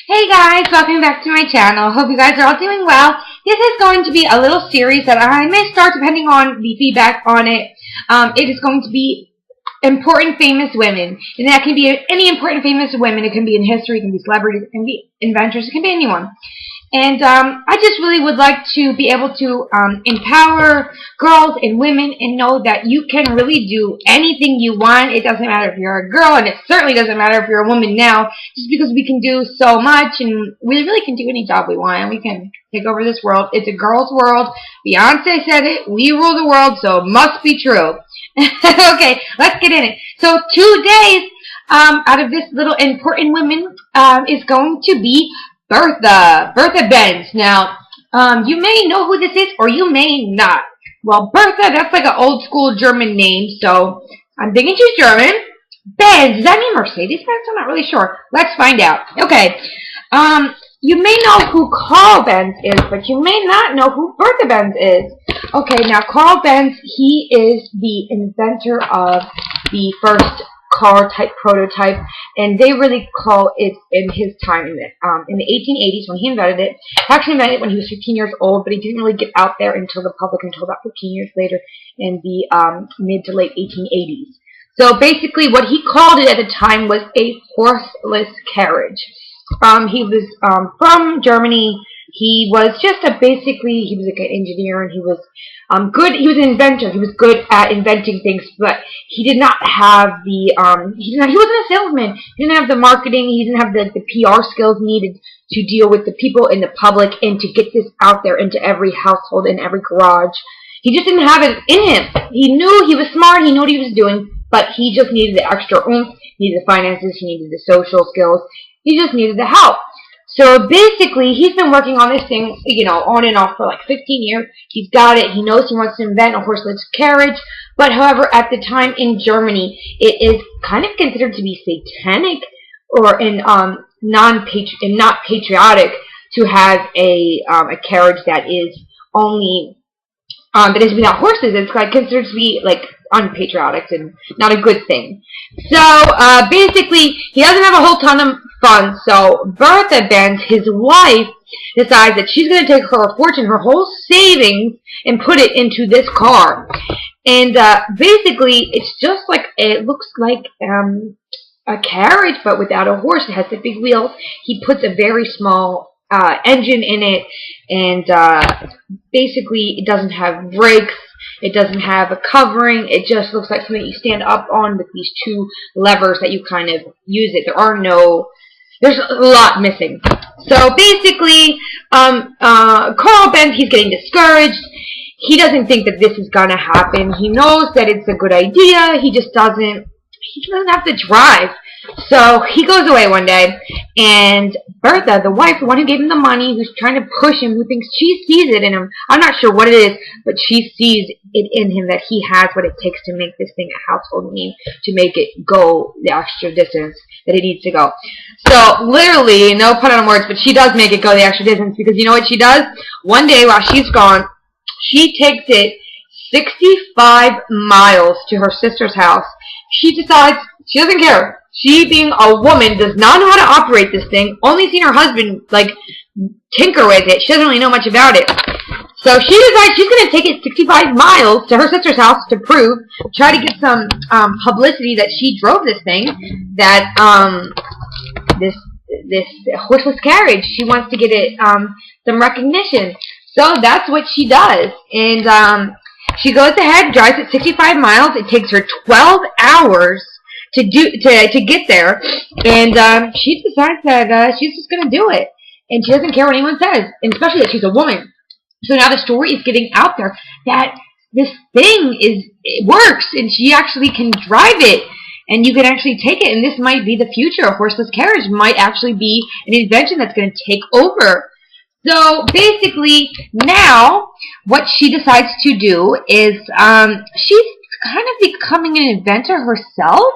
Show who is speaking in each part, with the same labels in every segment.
Speaker 1: Hey guys, welcome back to my channel. Hope you guys are all doing well. This is going to be a little series that I may start depending on the feedback on it. It is going to be important famous women. And that can be any important famous women. It can be in history, it can be celebrities, it can be inventors, it can be anyone. And I just really would like to be able to empower girls and women and know that you can really do anything you want. It doesn't matter if you're a girl, and it certainly doesn't matter if you're a woman now, just because we can do so much, and we really can do any job we want, and we can take over this world. It's a girl's world. Beyonce said it. We rule the world, so it must be true. Okay, let's get in it. So today's out of this little important women is going to be Bertha Benz. Now, you may know who this is, or you may not. Well, Bertha, that's like an old school German name, so I'm thinking she's German. Benz, does that mean Mercedes-Benz? I'm not really sure. Let's find out. Okay, you may know who Carl Benz is, but you may not know who Bertha Benz is. Okay, now Carl Benz, he is the inventor of the first car type prototype, and they really call it in his time in the 1880s when he invented it. He actually invented it when he was 15 years old, but he didn't really get out there until the public until about 15 years later in the mid to late 1880s. So basically what he called it at the time was a horseless carriage. He was from Germany. He was just he was like an engineer, and he was good. He was an inventor. He was good at inventing things, but he did not have the he wasn't a salesman. He didn't have the marketing. He didn't have the PR skills needed to deal with the people in the public and to get this out there into every household and every garage. He just didn't have it in him. He knew he was smart. He knew what he was doing, but he just needed the extra oomph. He needed the finances. He needed the social skills. He just needed the help. So basically, he's been working on this thing, on and off for like 15 years. He's got it. He knows he wants to invent a horseless carriage. But however, at the time in Germany, it is kind of considered to be satanic or not patriotic to have a carriage that is only that is without horses. It's like considered to be like unpatriotic and not a good thing. So basically, he doesn't have a whole ton of funds. So Bertha Benz, his wife, decides that she's going to take her fortune, her whole savings, and put it into this car. And basically, it's just like it looks like a carriage, but without a horse. It has the big wheels. He puts a very small engine in it, and basically it doesn't have brakes, it doesn't have a covering, it just looks like something you stand up on with these two levers that you kind of use it. There's a lot missing. So basically, Carl Benz, he's getting discouraged. He doesn't think that this is gonna happen. He knows that it's a good idea, he doesn't have the drive. So he goes away one day, and Bertha, the wife, the one who gave him the money, who's trying to push him, who thinks she sees it in him, I'm not sure what it is, but she sees it in him that he has what it takes to make this thing a household name, to make it go the extra distance that it needs to go. So literally, no pun on words, but she does make it go the extra distance, because you know what she does? One day while she's gone, she takes it 65 miles to her sister's house. She decides she doesn't care. She, being a woman, does not know how to operate this thing. Only seen her husband, like, tinker with it. She doesn't really know much about it. So she decides she's going to take it 65 miles to her sister's house to try to get some publicity that she drove this thing, that this horseless carriage. She wants to get it some recognition. So that's what she does. And she goes ahead, drives it 65 miles. It takes her 12 hours to get there, and she decides that she's just going to do it, and she doesn't care what anyone says, and especially that she's a woman. So now the story is getting out there that this thing it works, and she actually can drive it, and you can actually take it, and this might be the future. A horseless carriage might actually be an invention that's going to take over. So basically, now what she decides to do is she's kind of becoming an inventor herself.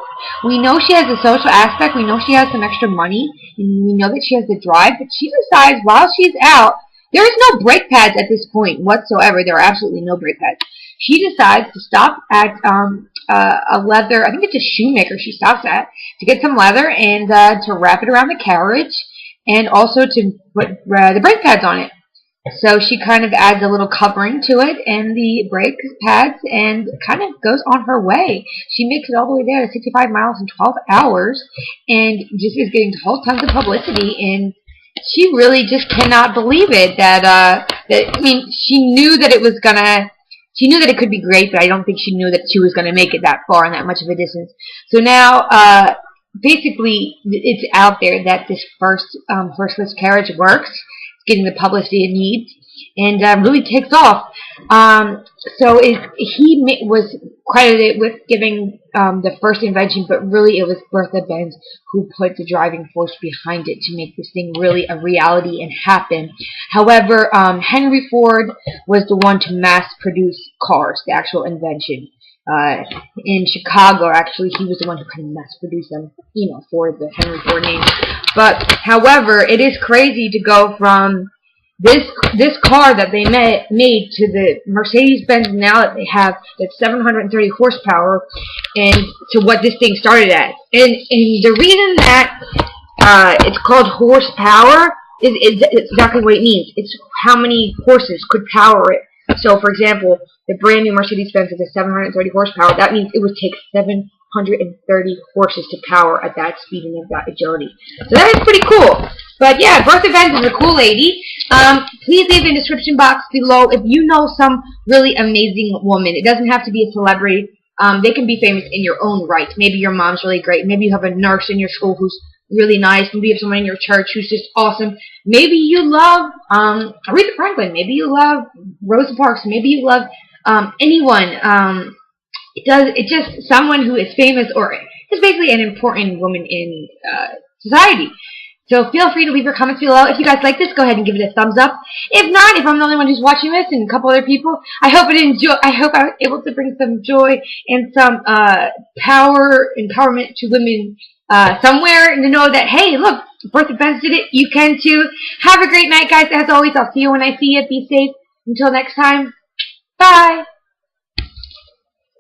Speaker 1: We know she has a social aspect. We know she has some extra money. And we know that she has the drive. But she decides while she's out, there is no brake pads at this point whatsoever. There are absolutely no brake pads. She decides to stop at a leather, I think it's a shoemaker she stops at, to get some leather and to wrap it around the carriage. and also to put the brake pads on it. So she kind of adds a little covering to it and the brake pads and kind of goes on her way. She makes it all the way there to 65 miles in 12 hours and just is getting whole tons of publicity, and she really just cannot believe it I mean, she knew that it could be great, but I don't think she knew that she was going to make it that far and that much of a distance. So now, basically, it's out there that this horseless carriage works. Getting the publicity it needs, and really takes off. He was credited with giving the first invention, but really it was Bertha Benz who put the driving force behind it to make this thing really a reality and happen. However, Henry Ford was the one to mass produce cars, the actual invention. In Chicago, actually, he was the one who kind of mass produced them, for the Henry Ford name. But, however, it is crazy to go from this car that they made to the Mercedes-Benz now that they have that's 730 horsepower, and to what this thing started at. And the reason that it's called horsepower is exactly what it means. It's how many horses could power it. So, for example, the brand new Mercedes-Benz is 730 horsepower. That means it would take 730 horses to power at that speed and at that agility. So that is pretty cool. But yeah, Bertha Benz is a cool lady. Please leave in the description box below if you know some really amazing woman. It doesn't have to be a celebrity. They can be famous in your own right. Maybe your mom's really great. Maybe you have a nurse in your school who's really nice. Maybe you have someone in your church who's just awesome. Maybe you love Aretha Franklin. Maybe you love Rosa Parks. Maybe you love anyone. It's just someone who is famous or is basically an important woman in society. So feel free to leave your comments below. If you guys like this, go ahead and give it a thumbs up. If not, if I'm the only one who's watching this and a couple other people, I hope I was able to bring some joy and some empowerment to women somewhere, and to know that, hey, look, Bertha Benz did it. You can too. Have a great night, guys. As always, I'll see you when I see you. Be safe. Until next time, bye.